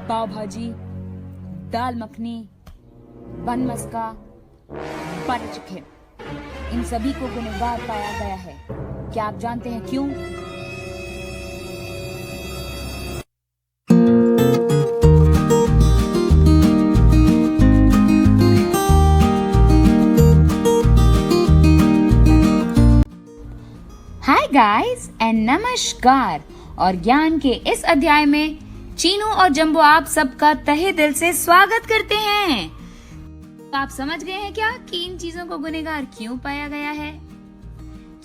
पाव भाजी, दाल मखनी, बन मस्का, butter chicken, इन सभी को गुनहगार पाया गया है। क्या आप जानते हैं क्यों? हाय गाइस एंड नमस्कार। और ज्ञान के इस अध्याय में चीनू और जंबो आप सबका तहे दिल से स्वागत करते हैं। तो आप समझ गए हैं क्या कि इन चीजों को गुनहगार क्यों पाया गया है?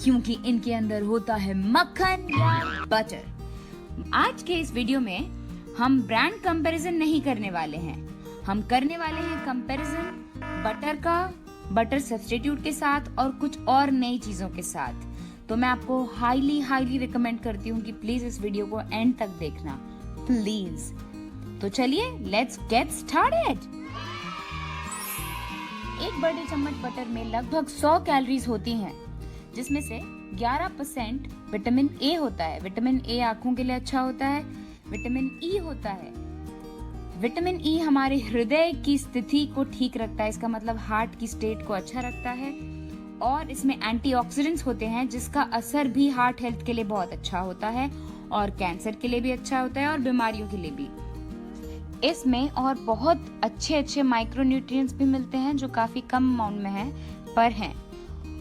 क्योंकि इनके अंदर होता है मक्खन या बटर। आज के इस वीडियो में हम ब्रांड कंपैरिजन नहीं करने वाले हैं। हम करने वाले हैं कंपैरिजन बटर का, बटर सब्स्टिट्यूट के साथ और कुछ और नई चीजों के साथ। तो मैं आपको हाईली रिकमेंड करती हूँ कि प्लीज इस वीडियो को एंड तक देखना, प्लीज। तो चलिए लेट्स गेट स्टार्टेड। एक बड़े चम्मच बटर में लगभग 100 कैलोरीज होती हैं, जिसमें से 11% विटामिन ए होता है। विटामिन ए आंखों के लिए अच्छा होता है। विटामिन ई होता है। विटामिन ई हमारे हृदय की स्थिति को ठीक रखता है, इसका मतलब हार्ट की स्टेट को अच्छा रखता है। और इसमें एंटीऑक्सीडेंट्स होते हैं, जिसका असर भी हार्ट हेल्थ के लिए बहुत अच्छा होता है और कैंसर के लिए भी अच्छा होता है और बीमारियों के लिए भी। इसमें और बहुत अच्छे माइक्रो न्यूट्रिएंट्स भी मिलते हैं जो काफी कम अमाउंट में हैं पर हैं।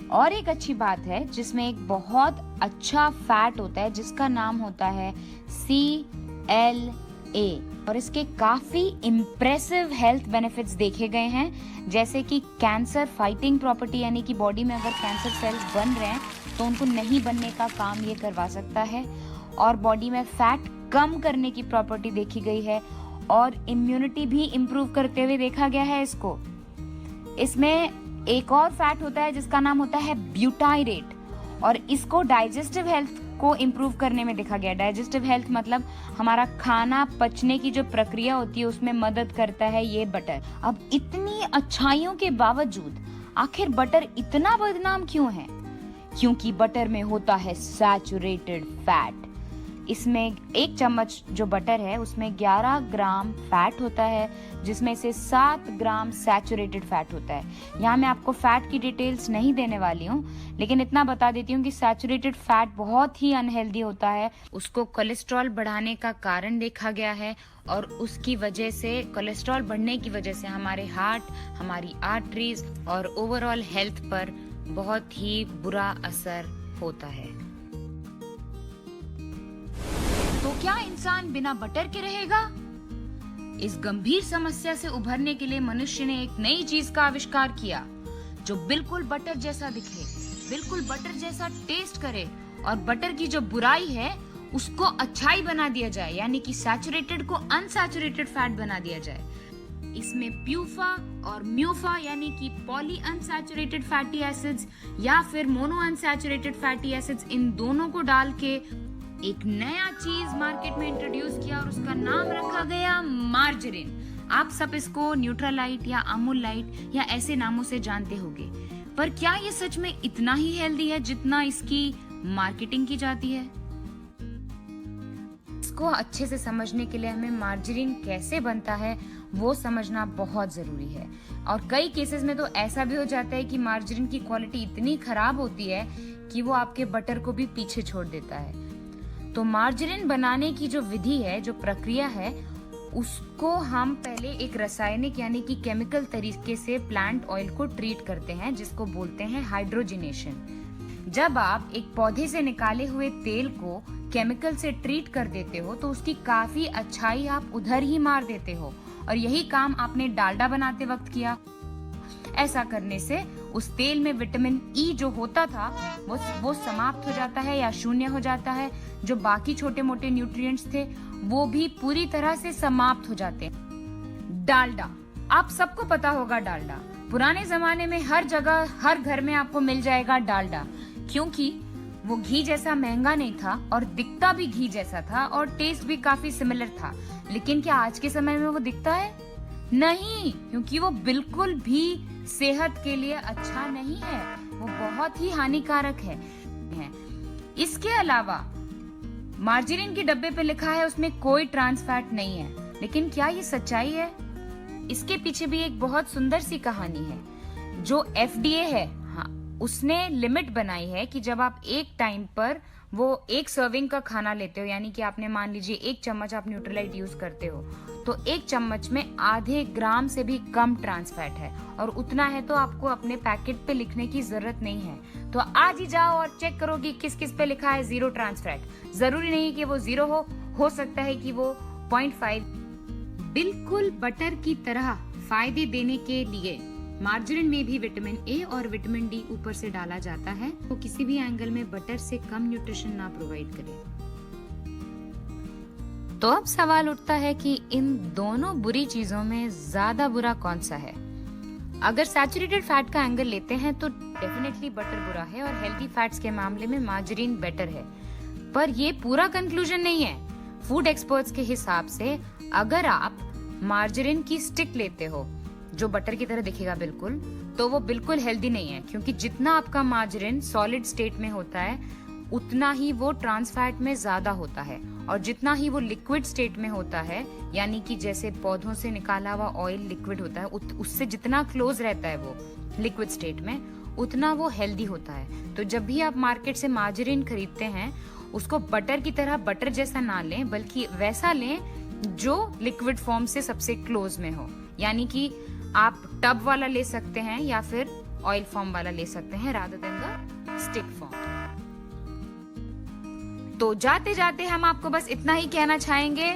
और एक अच्छी बात है जिसमें एक बहुत अच्छा फैट होता है जिसका नाम होता है CLA। और इसके काफी इम्प्रेसिव हेल्थ बेनिफिट्स देखे गए हैं, जैसे कि कैंसर फाइटिंग प्रॉपर्टी, यानी कि बॉडी में अगर कैंसर सेल्स बन रहे हैं तो उनको नहीं बनने का काम ये करवा सकता है। और बॉडी में फैट कम करने की प्रॉपर्टी देखी गई है और इम्यूनिटी भी इम्प्रूव करते हुए देखा गया है इसको। इसमें एक और फैट होता है जिसका नाम होता है ब्यूटाइरेट, और इसको डाइजेस्टिव हेल्थ को इम्प्रूव करने में देखा गया। डाइजेस्टिव हेल्थ मतलब हमारा खाना पचने की जो प्रक्रिया होती है उसमें मदद करता है ये बटर। अब इतनी अच्छाइयों के बावजूद आखिर बटर इतना बदनाम क्यों है? क्योंकि बटर में होता है सैचुरेटेड फैट। इसमें एक चम्मच जो बटर है उसमें 11 ग्राम फैट होता है, जिसमें से 7 ग्राम सैचुरेटेड फैट होता है। यहाँ मैं आपको फैट की डिटेल्स नहीं देने वाली हूँ, लेकिन इतना बता देती हूँ कि सैचुरेटेड फैट बहुत ही अनहेल्दी होता है। उसको कोलेस्ट्रॉल बढ़ाने का कारण देखा गया है और उसकी वजह से, कोलेस्ट्रॉल बढ़ने की वजह से हमारे हार्ट, हमारी आर्टरीज और ओवरऑल हेल्थ पर बहुत ही बुरा असर होता है। तो क्या इंसान बिना बटर के रहेगा? इस गंभीर समस्या से उभरने के लिए मनुष्य ने एक नई चीज का आविष्कार किया जो बिल्कुल बटर जैसा दिखे, बिल्कुल बटर जैसा टेस्ट करे, और बटर की जो बुराई है उसको अच्छाई बना दिया जाए, यानी कि सैचुरेटेड को अनसैचुरेटेड फैट बना दिया जाए। इसमें प्यूफा और म्यूफा यानी कि पॉली अनसैचुरेटेड फैटी एसिड्स या फिर मोनो अनसैचुरेटेड फैटी एसिड्स, इन दोनों को डाल के एक नया चीज मार्केट में इंट्रोड्यूस किया और उसका नाम रखा गया मार्जरीन। आप सब इसको न्यूट्रालाइट या अमूल लाइट या ऐसे नामों से जानते होंगे, पर क्या ये सच में इतना ही हेल्दी है जितना इसकी मार्केटिंग की जाती है? इसको अच्छे से समझने के लिए हमें मार्जरीन कैसे बनता है वो समझना बहुत जरूरी है। और कई केसेस में तो ऐसा भी हो जाता है कि मार्जरीन की क्वालिटी इतनी खराब होती है कि वो आपके बटर को भी पीछे छोड़ देता है। तो मार्जरीन बनाने की जो विधि है, जो प्रक्रिया है, उसको हम पहले एक रासायनिक यानी कि केमिकल तरीके से प्लांट ऑयल को ट्रीट करते हैं, जिसको बोलते हैं हाइड्रोजिनेशन। जब आप एक पौधे से निकाले हुए तेल को केमिकल से ट्रीट कर देते हो तो उसकी काफी अच्छाई आप उधर ही मार देते हो, और यही काम आपने डालडा बनाते वक्त किया। ऐसा करने से उस तेल में विटामिन ई जो होता था वो समाप्त हो जाता है या शून्य हो जाता है। जो बाकी छोटे मोटे न्यूट्रिएंट्स थे वो भी पूरी तरह से समाप्त हो जाते हैं। डालडा, आप सबको पता होगा डालडा। पुराने जमाने में हर जगह, हर घर में आपको मिल जाएगा डालडा, क्योंकि वो घी जैसा महंगा नहीं था और दिखता भी घी जैसा था और टेस्ट भी काफी सिमिलर था। लेकिन क्या आज के समय में वो दिखता है? नहीं, क्योंकि वो बिल्कुल भी सेहत के लिए अच्छा नहीं है, वो बहुत ही हानिकारक है। इसके अलावा मार्जरीन के डब्बे पे लिखा है उसमें कोई ट्रांस फैट नहीं है, लेकिन क्या ये सच्चाई है? इसके पीछे भी एक बहुत सुंदर सी कहानी है। जो FDA है, हाँ, उसने लिमिट बनाई है कि जब आप एक टाइम पर वो एक सर्विंग का खाना लेते हो, यानी कि आपने मान लीजिए 1 चम्मच आप न्यूट्रीलाइट यूज करते हो, तो 1 चम्मच में आधे ग्राम से भी कम ट्रांस फैट है, और उतना है तो आपको अपने पैकेट पे लिखने की जरूरत नहीं है। तो आज ही जाओ और चेक करो कि किस किस पे लिखा है 0 ट्रांस फैट। जरूरी नहीं कि वो 0 हो सकता है कि वो 0.5। बिल्कुल बटर की तरह फायदे देने के लिए मार्जरीन में भी विटामिन ए और विटामिन डी ऊपर से डाला जाता है, तो किसी भी एंगल में बटर से कम न्यूट्रिशन ना प्रोवाइड करे। तो अब सवाल उठता है कि इन दोनों बुरी चीजों में ज्यादा बुरा कौन सा है? अगर सैचुरेटेड फैट का एंगल लेते हैं तो डेफिनेटली बटर बुरा है और हेल्दी फैट्स के मामले में मार्जरीन बेटर है। पर ये पूरा कंक्लूजन नहीं है। फूड एक्सपर्ट्स के हिसाब से अगर आप मार्जरीन की स्टिक लेते हो जो बटर की तरह दिखेगा बिल्कुल, तो वो बिल्कुल हेल्दी नहीं है, क्योंकि जितना आपका मार्जरीन सॉलिड स्टेट में होता है उतना ही वो ट्रांस फैट में ज्यादा होता है, और जितना ही वो लिक्विड स्टेट में होता है, यानी कि जैसे पौधों से निकाला हुआ ऑयल लिक्विड होता है, उससे जितना क्लोज रहता है वो लिक्विड स्टेट में, उतना वो हेल्दी होता है। तो जब भी आप मार्केट से मार्जरीन खरीदते हैं उसको बटर की तरह बटर जैसा ना लें, बल्कि वैसा लें जो लिक्विड फॉर्म से सबसे क्लोज में हो, यानी कि आप टब वाला ले सकते हैं या फिर ऑयल फॉर्म वाला ले सकते हैं rather than the stick form. तो जाते जाते हम आपको बस इतना ही कहना चाहेंगे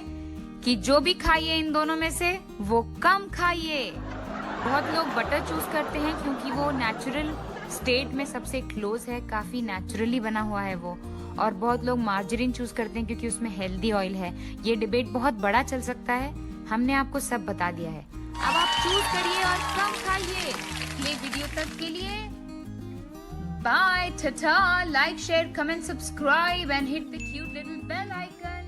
कि जो भी खाइए इन दोनों में से वो कम खाइए। बहुत लोग बटर चूज करते हैं क्योंकि वो नेचुरल स्टेट में सबसे क्लोज है, काफी नेचुरली बना हुआ है वो, और बहुत लोग मार्जरीन चूज करते हैं क्योंकि उसमें हेल्दी ऑयल है। ये डिबेट बहुत बड़ा चल सकता है, हमने आपको सब बता दिया है। अब आप चूज करिए और कम खाइए। ये वीडियो तक के लिए bye, tata, like, share, comment, subscribe and hit the cute little bell icon.